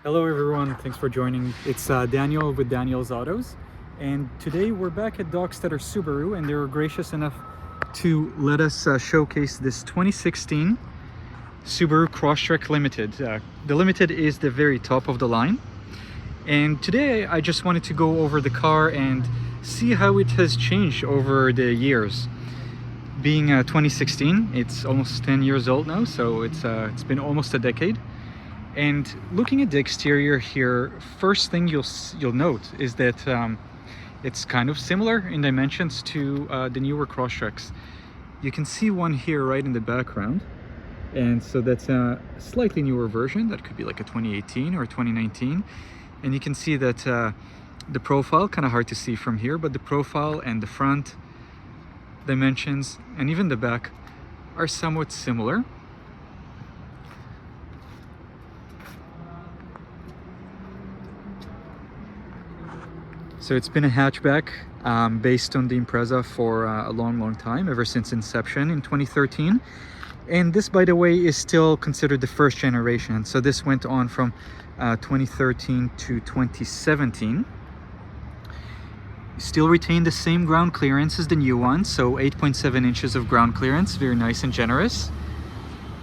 Hello everyone, thanks for joining. It's Daniel with Daniel's Autos, and today we're back at Dockstader Subaru, and they were gracious enough to let us showcase this 2016 Subaru Crosstrek Limited. The Limited is the very top of the line, and today I just wanted to go over the car and see how it has changed over the years. Being 2016, it's almost 10 years old now, so it's been almost a decade. And looking at the exterior here, first thing you'll note is that it's kind of similar in dimensions to the newer Crosstreks. You can see one here right in the background, and so that's a slightly newer version. That could be like a 2018 or 2019, and you can see that the profile, kind of hard to see from here, but the profile and the front dimensions and even the back are somewhat similar. So it's been a hatchback based on the Impreza for a long time, ever since inception in 2013. And this, by the way, is still considered the first generation. So this went on from 2013 to 2017. Still retain the same ground clearance as the new one, so 8.7 inches of ground clearance, very nice and generous.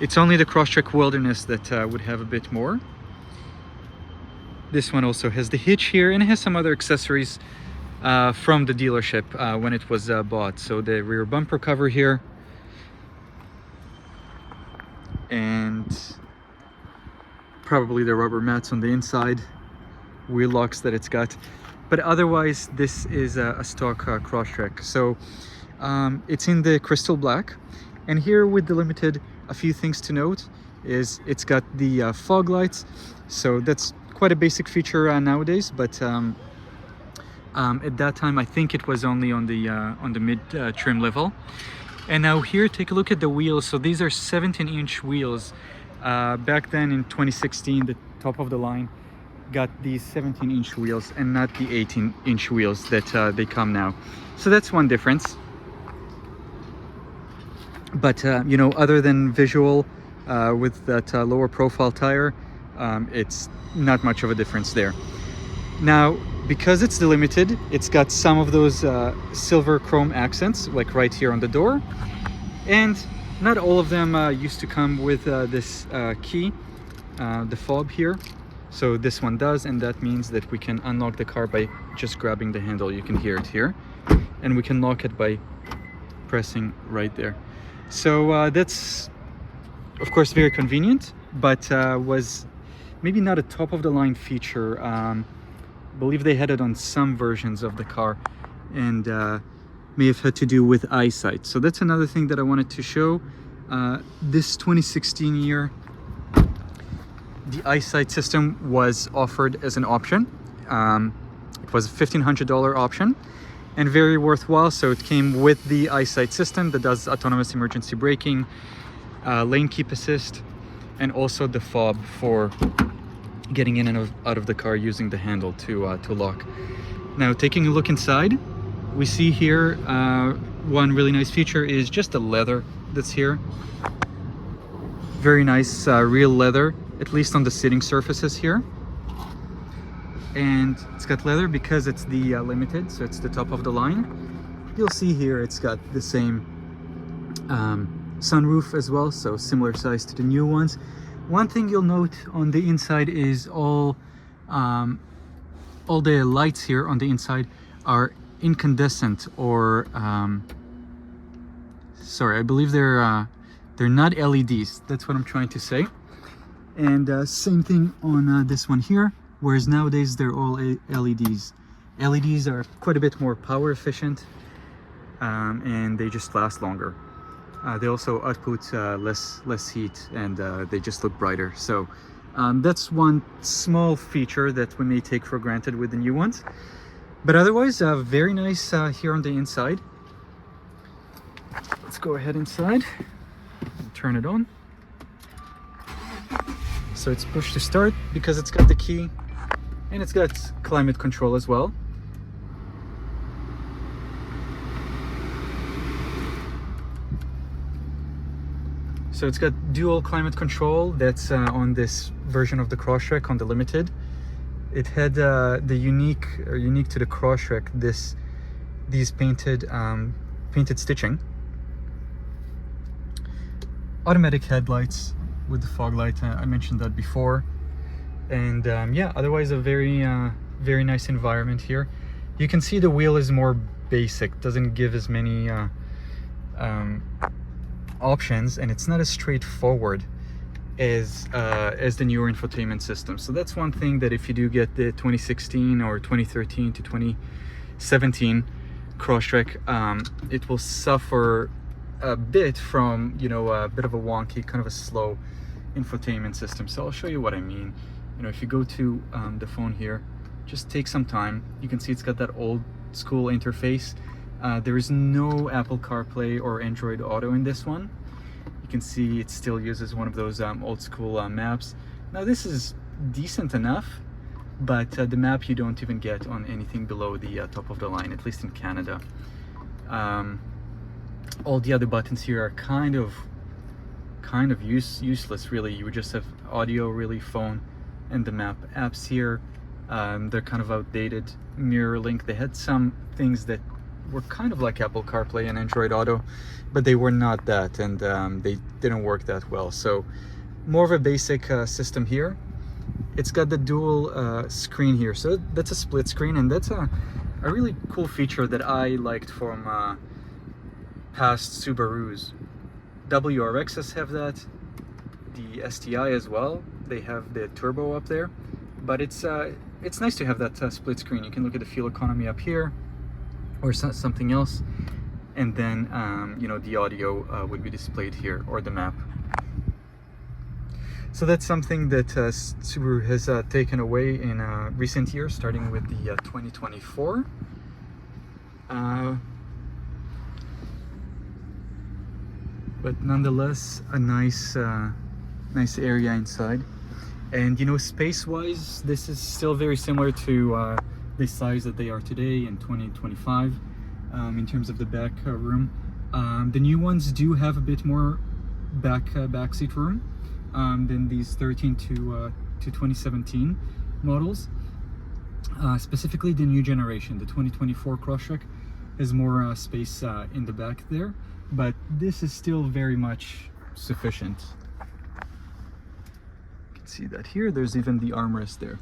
It's only the Crosstrek Wilderness that would have a bit more. This one also has the hitch here, and it has some other accessories from the dealership when it was bought. So the rear bumper cover here, and probably the rubber mats on the inside, wheel locks that it's got. But otherwise, this is a stock Crosstrek. So it's in the crystal black. And here with the Limited, a few things to note is it's got the fog lights. So that's quite a basic feature nowadays, but at that time I think it was only on the mid trim level. And now here, take a look at the wheels. So these are 17-inch wheels. Back then in 2016, the top of the line got these 17-inch wheels and not the 18-inch wheels that they come now. So that's one difference. But you know, other than visual with that lower profile tire, it's not much of a difference there. Now, because it's the Limited, it's got some of those silver chrome accents, like right here on the door, and not all of them used to come with this key, the fob here. So this one does, and that means that we can unlock the car by just grabbing the handle. You can hear it here, and we can lock it by pressing right there. So that's of course very convenient, but was maybe not a top of the line feature. I believe they had it on some versions of the car, and may have had to do with EyeSight. So that's another thing that I wanted to show. This 2016 year, the EyeSight system was offered as an option. It was a $1,500 option and very worthwhile. So it came with the EyeSight system that does autonomous emergency braking, lane keep assist, and also the fob for getting in and out of the car using the handle to lock. Now, taking a look inside, we see here one really nice feature is just the leather that's here. Very nice real leather, at least on the sitting surfaces here. And it's got leather because it's the Limited, so it's the top of the line. You'll see here it's got the same sunroof as well, so similar size to the new ones. One thing you'll note on the inside is all the lights here on the inside are incandescent, or sorry, I believe they're not LEDs. That's what I'm trying to say. And same thing on this one here, whereas nowadays they're all LEDs. LEDs are quite a bit more power efficient, and they just last longer. They also output less heat, and they just look brighter. So that's one small feature that we may take for granted with the new ones. But otherwise, very nice here on the inside. Let's go ahead inside and turn it on. So it's push to start because it's got the key, and it's got climate control as well. So it's got dual climate control. That's on this version of the Crosstrek, on the Limited. It had the unique to the Crosstrek, these painted stitching. Automatic headlights with the fog light. I mentioned that before. And yeah, otherwise a very nice environment here. You can see the wheel is more basic, doesn't give as many options, and it's not as straightforward as the newer infotainment system. So that's one thing that if you do get the 2016 or 2013 to 2017 Crosstrek, it will suffer a bit from, you know, a bit of a wonky, kind of a slow infotainment system. So I'll show you what I mean. You know, if you go to the phone here, just take some time. You can see it's got that old school interface. There is no Apple CarPlay or Android Auto in this one. You can see it still uses one of those old school maps. Now this is decent enough, but the map you don't even get on anything below the top of the line, at least in Canada. All the other buttons here are kind of useless, really. You would just have audio, really, phone, and the map. Apps here, they're kind of outdated. Mirror link, they had some things that were kind of like Apple CarPlay and Android Auto, but they were not that, and they didn't work that well. So more of a basic system here. It's got the dual screen here, so that's a split screen, and that's a really cool feature that I liked from past Subarus. WRXs have that, the STI as well. They have the turbo up there, but it's nice to have that split screen. You can look at the fuel economy up here, or something else, and then you know, the audio would be displayed here, or the map. So that's something that Subaru has taken away in recent years, starting with the 2024. But nonetheless, a nice area inside. And you know, space-wise, this is still very similar to the size that they are today in 2025 in terms of the back room. The new ones do have a bit more back seat room than these 13 to 2017 models. Specifically the new generation, the 2024 Crosstrek, has more space in the back there, but this is still very much sufficient. You can see that here. There's even the armrest there.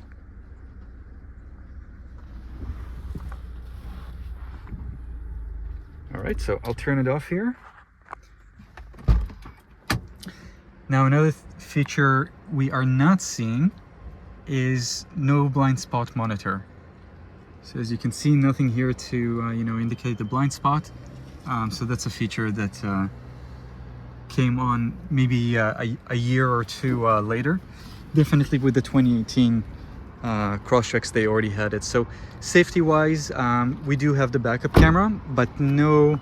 All right, so I'll turn it off here. Now another feature we are not seeing is no blind spot monitor. So as you can see, nothing here to you know, indicate the blind spot. So that's a feature that came on maybe a year or two later. Definitely with the 2018 Crosstreks, they already had it. So safety-wise, we do have the backup camera, but no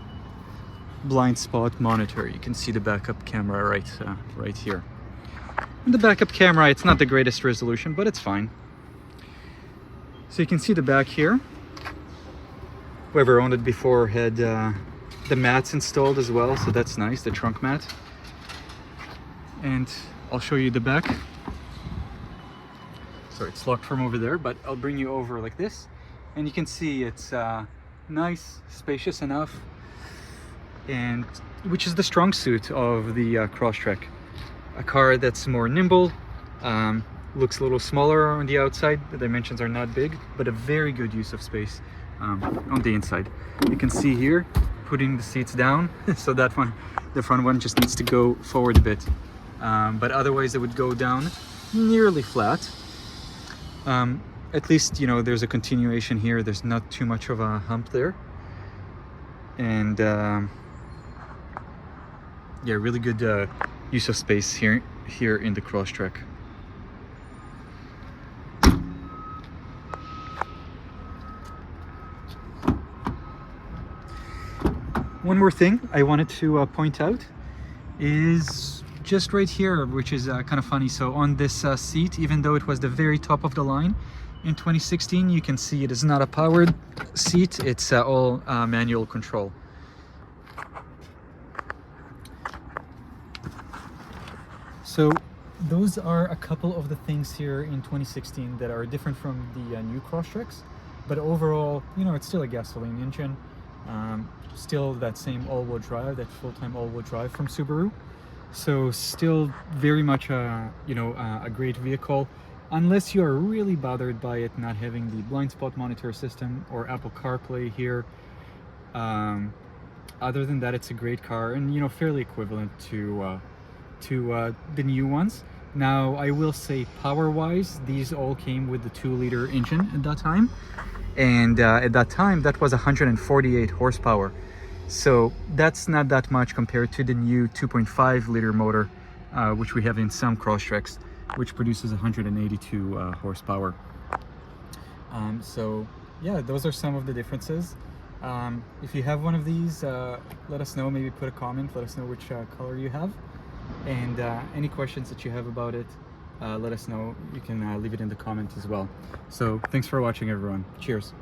blind spot monitor. You can see the backup camera right here. And the backup camera, it's not the greatest resolution, but it's fine. So you can see the back here. Whoever owned it before had the mats installed as well, so that's nice, the trunk mat. And I'll show you the back. Sorry, it's locked from over there, but I'll bring you over like this, and you can see it's nice, spacious enough, and which is the strong suit of the Crosstrek. A car that's more nimble, looks a little smaller on the outside. The dimensions are not big, but a very good use of space on the inside. You can see here, putting the seats down, so that one, the front one, just needs to go forward a bit, but otherwise it would go down nearly flat. At least, you know, there's a continuation here. There's not too much of a hump there, and yeah, really good use of space here in the Crosstrek. One more thing I wanted to point out is just right here, which is kind of funny. So on this seat, even though it was the very top of the line in 2016, you can see it is not a powered seat. It's all manual control. So those are a couple of the things here in 2016 that are different from the new Crosstreks, but overall, you know, it's still a gasoline engine, still that same all-wheel drive, that full-time all-wheel drive from Subaru. So still very much a great vehicle, unless you are really bothered by it not having the blind spot monitor system or Apple CarPlay here. Other than that, it's a great car, and you know, fairly equivalent to the new ones. Now, I will say power-wise, these all came with the 2-liter engine at that time, and at that time that was 148 horsepower. So that's not that much compared to the new 2.5-liter motor, which we have in some Crosstreks, which produces 182 horsepower. So yeah, those are some of the differences. If you have one of these, let us know. Maybe put a comment, let us know which color you have, and any questions that you have about it, let us know. You can leave it in the comment as well. So thanks for watching, everyone. Cheers.